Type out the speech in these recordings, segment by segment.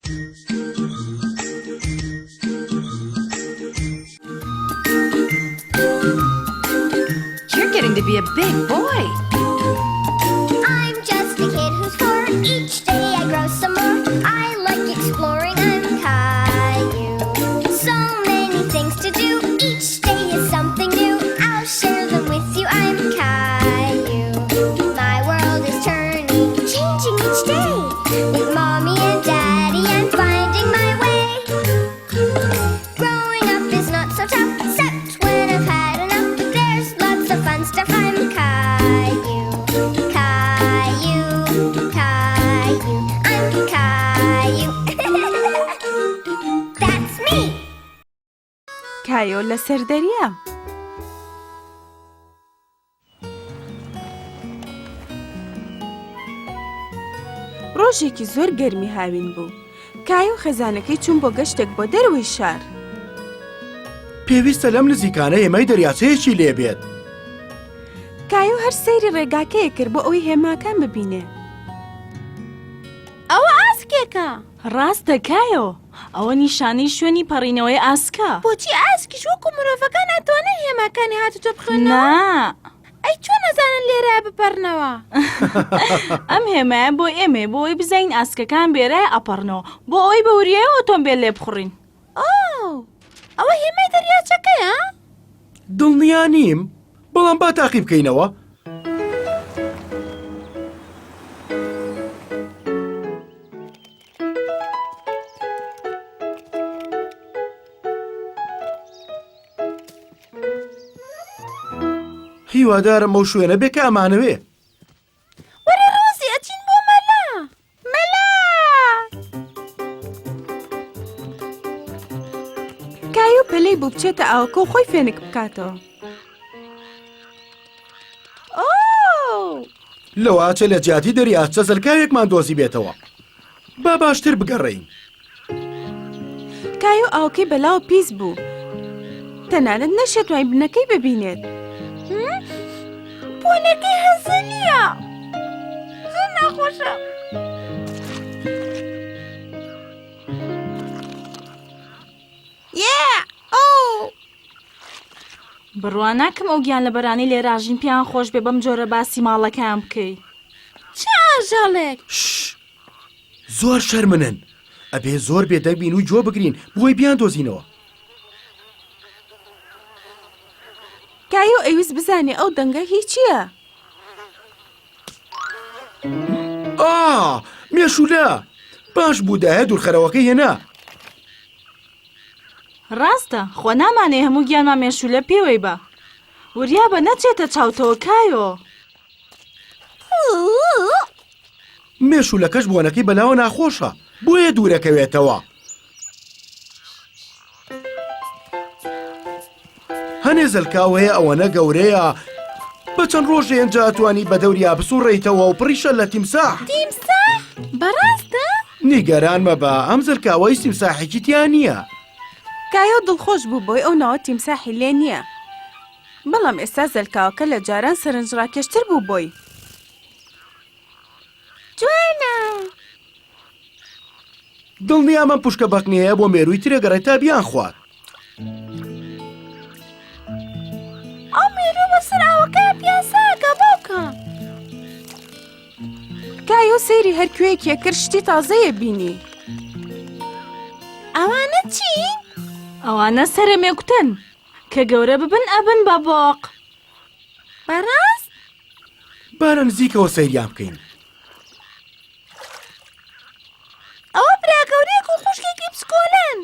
You're getting to be a big boy. I'm just a kid who's 4. Each day I grow some more. I like exploring. I'm Caillou. So many things to do. Each day is something new. I'll share them with you. I'm Caillou. My world is turning, changing each day. With mommy and daddy, I'm finding my way. Growing up is not so tough, except when I've had enough. There's lots of fun stuff. I'm Caillou, Caillou, Caillou. I'm Caillou. That's me. کایۆ لە سەردەریە. ڕۆژێکی زۆر گەرمی هاوین بوو. کایۆ خێزانەکەی چوون بۆ گەشتێک بۆ دەروی شار. پێویستە لەم نزیکانە هێمای دەریاچەیەکی لێبێت. کایۆ هەر سەیری ڕێگاکەیە کرد بۆ ئەوەی هێماکان ببینێ. ئەوە ئاسکێکە. ڕاستە کایۆ، ئەوە نیشانەی شوێنی پەڕینەوەی ئاسکە. بۆچی ئاسکیش وەکو مرۆڤەکان ناتوانێت هێماکانی هاتوتۆ بخوێنەوە؟ نا. ئەی چۆن نەزانن لێرە بپەڕنەوە؟ ئەم هێمایە بۆ ئێمێ بۆ ئەوەی بزین ئاسکەکان بێرای ئەپەڕنەوە بۆ ئەوەی بە وریای ئۆتۆمبیل لێ بخڕین. ئەوە هێمای دەریاچەکەیە؟ دڵنیا نیم، بەڵام با تاقی بکەینەوە. هیوادارم ئەو شوێنە بێ کە ئەمانەوێ. وەرە ڕۆزی ئەچین بۆ مەلا. مەلا! کایۆ پەلەی بوو بچێتە ئاوەکە و خۆی فێنک بکاتەوە. لەواچە لە جیاتی دەریاچە زەلکاوێکمان دۆزی بێتەوە. با باشتر بگەڕێین. کایۆ ئاوەکەی بەلاوە پیس بوو. تەنانەت نەشێتوانی بنەکەی ببینێت. بۆنەکەی هەزە نییە. زۆر ناخۆشە. بڕوا ناکەم ئەو گیان لە بەرانی لێراژین پیان خۆش بێ بەم جۆرە باسی ماڵەکەیان بکەی. چ ئاژەڵێک؟ زۆر شەرمنن. ئەبێ زۆر بێدەنگبین و جۆ بگرین بۆی بیان دۆزینەوە. کایۆ ئەویست بزانێ ئەو دەنگە هیچییە. مێشولە باش بوو داهە دوورخەرەوەکەی هێنا. ڕاستە خۆ نامانێ هەموو گیانمان مێشولە پێوەی بە. وریا بە نەچێتە چاوتەوە کایۆ. مێشولەکەش بۆنەکەی بەلاوە ناخۆشە بۆیە دوورەکەوێتەوە. هەنێ زەلکاوەیە ئەوەنە گەورەیە بە چەند ڕۆژێ ئەنجا ئەتوانی بە دەوریا بسوڕێیتەوە و پڕیشە لە تیمساح. تیمساح؟ بەڕاستە؟ نیگەران مەبە ئەم زەلکاوەی تیمساحێکی تیان نییە. کایۆ دڵخۆش بوو بۆی ئەو ناوە تیمساحی لێ نییە. بەڵام ئێستا زەلکاوەکە لە جاران سەرنجڕاکێشتر بوو بۆی. جوانە! دڵنیا من پوشکە بەقنیەیە بۆ مێرووی ترێگەڕێت تا بیان خوارد. ئەو مێروو بەسەر ئاوەکە پیاساکە باوکە. کایۆ سەیری هەر کوێیەکیە کرد شتی تازەیە بینی. ئەوانە چین؟ ئەوانە سەرمێکوتن کە گەورە ببن ئەبن بە بۆق. بەڕاست؟ بارە نزیکەوە سەیریان بکەین. ئەوە براگەورەیەک و خوشکێکی پسکۆلن.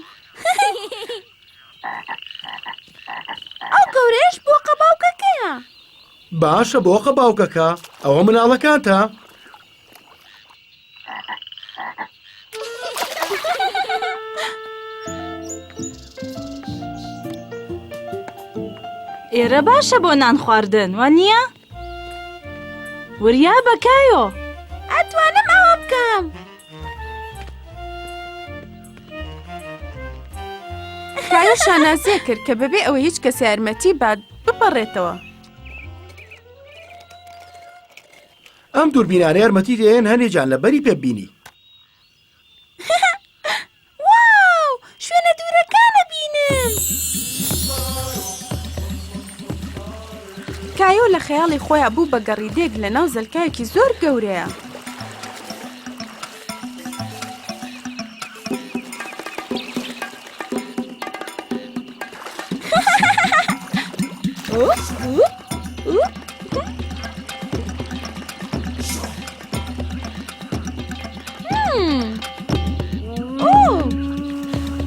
ئەو گەورەیەش بۆقە باوکەکەیە. باشە بۆقە باوکەکە ئەوە مناڵەکانتە. ئێرە باشە بۆ نان خواردن وانییە؟ وریا بە کایۆ. ئەتوانم ئەوە بکەم. کایۆ شانازیە کرد کە بەبێ ئەوە هیچ کەس یارمەتی باد بپەڕێتەوە. ئەم دووربینانە یارمەتی دێن هەنێجان لەبەری پێبینی. کایۆ لە خەیاڵی خۆیان بوو بە گەڕیدێک لە ناو زەلکایەکی زۆر گەورەیە.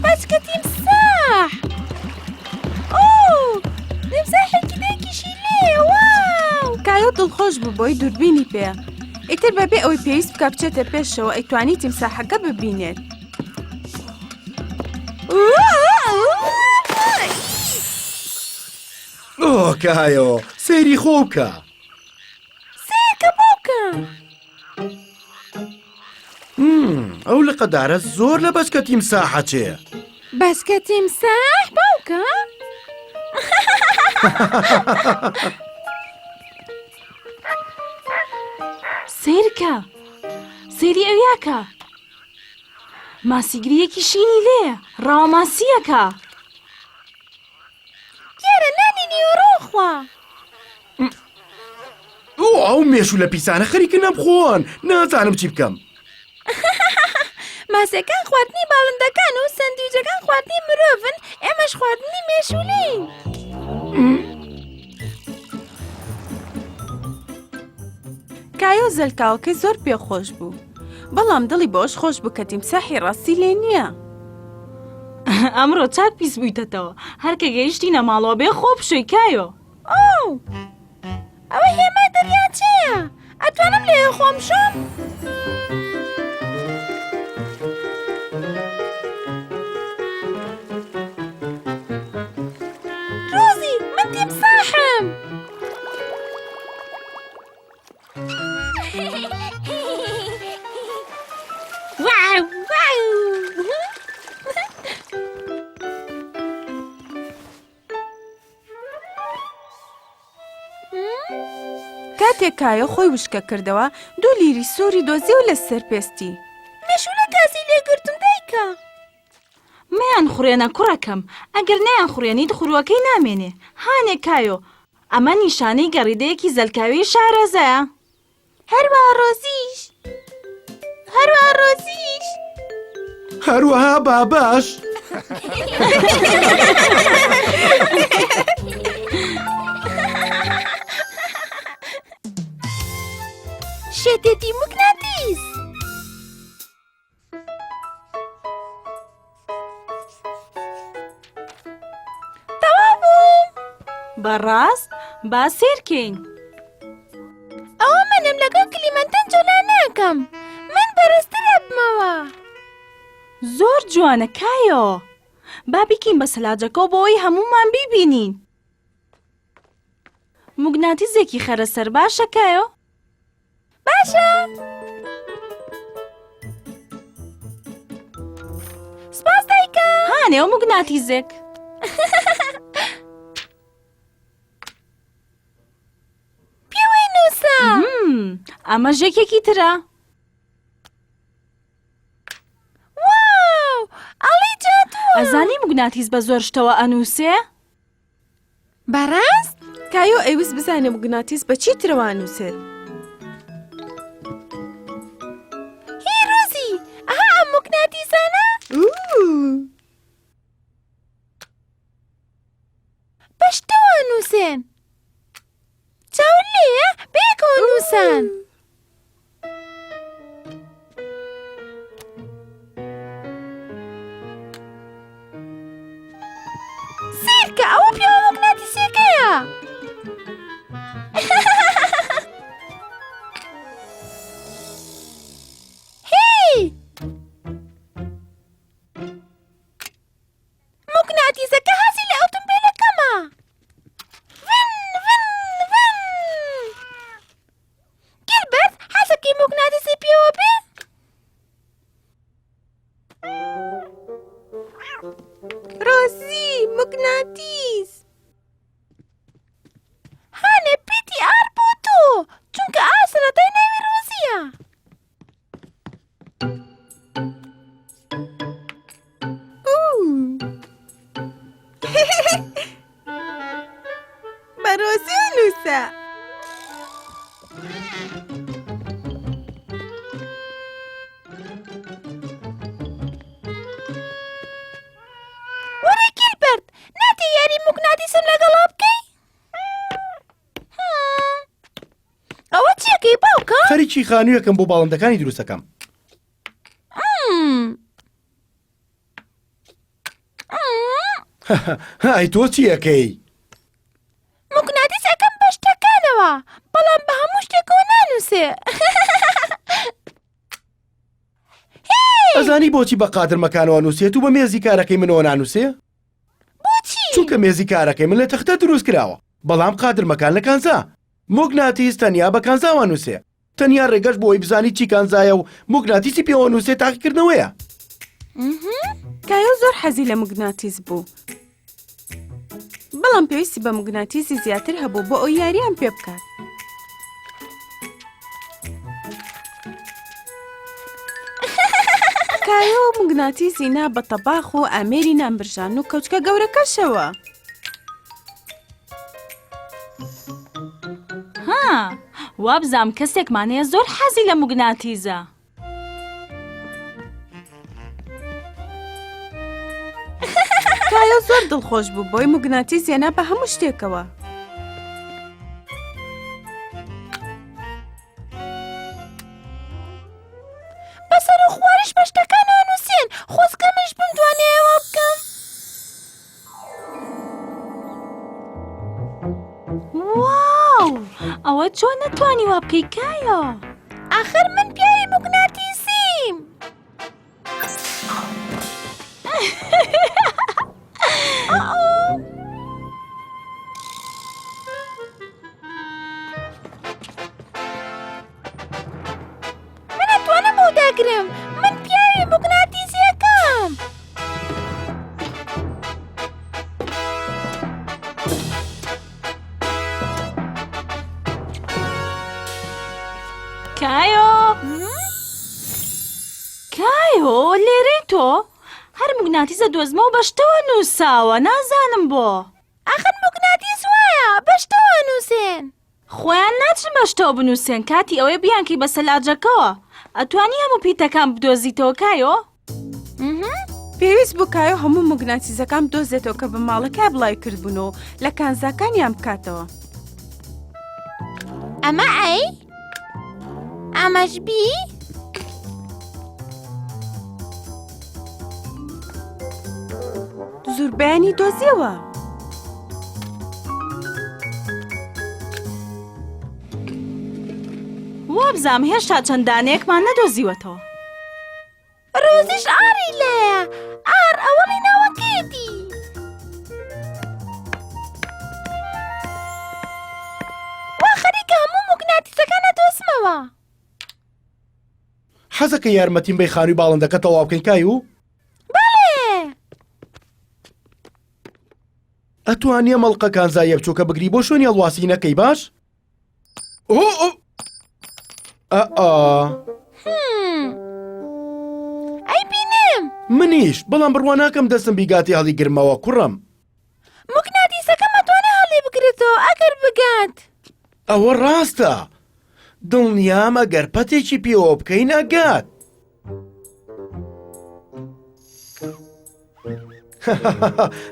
بەچکە تیمساح! ئۆ! تیمساحێکی دایکیشی لێیە، واو! کایۆ دڵخۆش بوو بۆی دووربینی پێ. ئیتر بەبێ ئەوەی پێویست بکە بچێتە پێشەوە ئەیتوانی تیمساحەکە ببینێت. ئۆ کایۆ سەیری خۆ بکە. سێکە بۆکە! ئەو لە قەدارە زۆر لە بەچکە تیمساحە چێ. بەچکە تیمساح باوکە؟ سیرکە سێری ئەویاکە ماسیگریەکی شینی لێ ڕاوماسیەکە یارە نانی نیوەڕۆخوا! ئەو مێشوو لە پیسانە خەریکە نەبخۆن نازانم چی بکەم. ماسەکان خواردنی باڵندەکان و سەندویجەکان خواردنی مرۆڤن، ئێمەش خواردنی مێشولین. کایۆ زەلکاوەکەی زۆر پێخۆش بوو، بەڵام دڵی بۆش خۆش بوو کە تیمساحی ڕاستی لێ نییە. ئەمڕۆ چاک پیس بوویتەتەوە هەرکە گەیشتینە ماڵەوە بێ خۆ بشۆی کایۆ. ئۆ! ئەوە هێمای دەریاچەیە، ئەتوانم لێیە خۆم شۆم؟ ڕۆزی من تیمساحم! واو واو! کاتێک کایۆ خۆی وشکە کردەوە دوو لیری سووری دۆزی و لەسەر پێستی. مێشولە کاسی لێگرتم دایکە. مەیان خوڕێنە کوڕەکەم ئەگەر نەیان خوڕێنیت خوروەکەی نامێنێ. هانێ کایۆ ئەمە نیشانەی گەڕیدەیەکی زەلکاوی شارەزەیە. هەروەها ڕۆزیش! هەروەها ڕۆزیش! هەروەها باباش. شێتێتی موگناتیس! تەواو بووم! بەڕاست با سێرکەین. ئەوە منم لەگەڵ کلیمەنتەن جۆلا ناکەم. من بەرزترە بمەوە. زۆر جوانە کایۆ با بیکەین بە سەلاجەکەەوە بۆەوەی هەمومان بیبینین. موگناتیزێکی خەرەسەر باشە کایۆ؟ باشە! سپاس دایکە! هانێ ئەو موگناتیزێک. پێوەی نووسە! ئەمە ژێکێکی ترە. واو! ئەڵی جادووە! ئەزانی موگناتیز بە زۆر شتەوە ئەنووسێ؟ بەڕاست؟ کایۆ ئەیویست بزانێ موگناتیس بە چی ترەوە نووسێت. هی ڕۆزی! ئەها ئەم موگناتیسانە؟ بە شتەوە نووسێن. چاون لێیە بەیەکەوە نووسان. سیرکە ئەوە پیاوە موگناتیسیەکەیە. هی! موگناتیسەکە هەسی لە ئۆتۆمبیلەکەمە. ڤن ڤن ڤن! گیلبەرت حەزەکەی موگناتیسی پێوە بێ؟ ڕۆزی موگناتیس! هانێ پیتی ئار بۆ تۆ چونکە ئار سەرەتای ناوی ڕۆزیە. بە ڕۆزی نووسە. کارێکی خانوویەکەم بۆ باڵندەکانی دروستەکەم. های تۆ چیەکەی؟ موگناتیسەکەم بە شتەکانەوە بەڵام بە هەموو شتێکەوە نانووسێ. ئەزانی بۆچی بە قادرمەکانەوە نووسێت و بە مێزی کارەکەی منەوە نانووسێ؟ بۆچی؟ چونکە مێزی کارەکەی من لە تەختە دروست کراوە، بەڵام قادرمەکان لە کانزا. موگناتیس تەنیا بە کانزاوە نووسێ. تەنیا ڕێگەش بۆی بزانی چی کانزایە و موگناتیسی پێوە نووسێ تاقیکردنەوەیە. کایۆ زۆر حەزی لە موگناتیس بوو. بەڵام پێویستی بە موگناتیسی زیاتر هەبوو بۆ ئەو یاریان پێ بکات. کایۆ موگناتیسی نا بە تەباخ و ئامێری نانبرژان و کەوچکە گەورەکەشەوە. وابزانم کەسێکمانەیە زۆر حەزی لە موگناتیزە. کایۆ زۆر دڵخۆش بوو بۆی موگناتیس هێنا بە هەموو شتێکەوە. بەسەر و خوارش بە شتەکانەوە نووسێن خۆزگەمەش بمتوانێ ئەوە بکەم. واو! ئەوە چۆن نەتوانی وا بکەی کایۆ؟ ئاخر من پیاوی موگناتیسیم. من ئەتوانم بۆ داگرم. من پیاوی موگناتیسیەکەم. کایۆ لێرەی تۆ هەر موگناتیزە دۆزمەوە بەشتەوە نووساوە نازانم بۆ. ئاخر موگناتیس وایە بەشتەوە نووسێن. خۆیان ناچن بەشتەوە بنووسێن کاتی ئەوەی بیانکەی بە سەلاجەکەوە. ئەتوانی هەموو پیتەکان بدۆزیتەوە کایۆ؟ پێویست بوو کایۆ هەموو موگناتیزەکان بدۆزێتەوە کە بە ماڵەکە بڵای کردبوون و لە کانزاکانیان بکاتەوە. ئەمە ئەی؟ ئەمەش بی؟ زوربیانی دۆزیەوە. وابزانم هێشتا چەندانەیەکمان نەدۆزیوەتەوە. ڕۆزیش ئاری لێیە. ئار ئەوەڵی ناوەکێتی. وا خەریکە هەموو موگناتیسەکان نەدۆزمەوە. حەزەکە یارمەتیم بەی خانووی باڵندەکە تەواو بکەین کایۆ؟ بەڵێ. ئەتوانیە مەڵقە کانزایە بچووکە بگری بۆ شوێنی هەڵواسی نەکەی باش؟ ئەی بینم. منیش بەڵام بڕوان ناکەم دەستم بیگاتی هەڵی گرمەوە کوڕم. موگناتیسەکەم ئەتوانێ هەڵی بگرێتەوە ئەگەر بگات. ئەوە ڕاستە. دڵنیام ئەگەر پەتێکی پێوە بکەین ئەگات.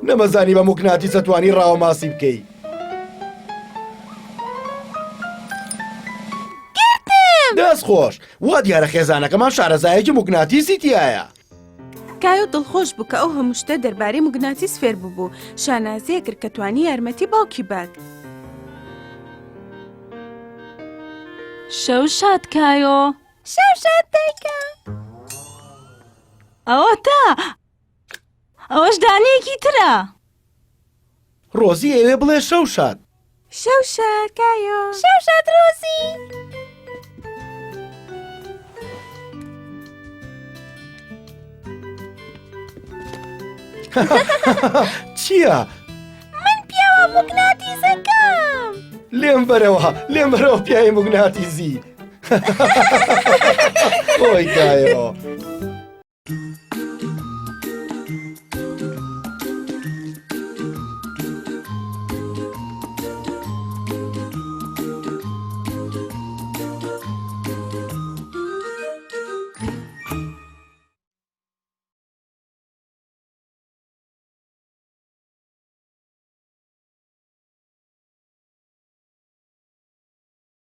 نەمەزانی بە موگناتیسە توانی ڕاوە ماسی بکەی. دەست خۆش وا دیارە خێزانەکەمان شارەزایەکی موگناتیسی تایە. کایۆ دڵخۆش بوو کە ئەو هەموو شتە دەربارەی موگناتیس فێر بوو. شانازەیە کرد کە توانی یارمەتی باوکی بات. شەو شاد کایۆ. شەو شاد دایکە. ئەوە تا ئەوەش دانەیەکی ترە. ڕۆزی ئەوێ بڵێ شەو شاد. شەو شاد کایۆ. شەو شاد ڕۆزی. چییە؟ من پیاوە موگناتیسەکەم. لێم بەرەوە پیاوی موگناتیزی. خۆی کایۆ.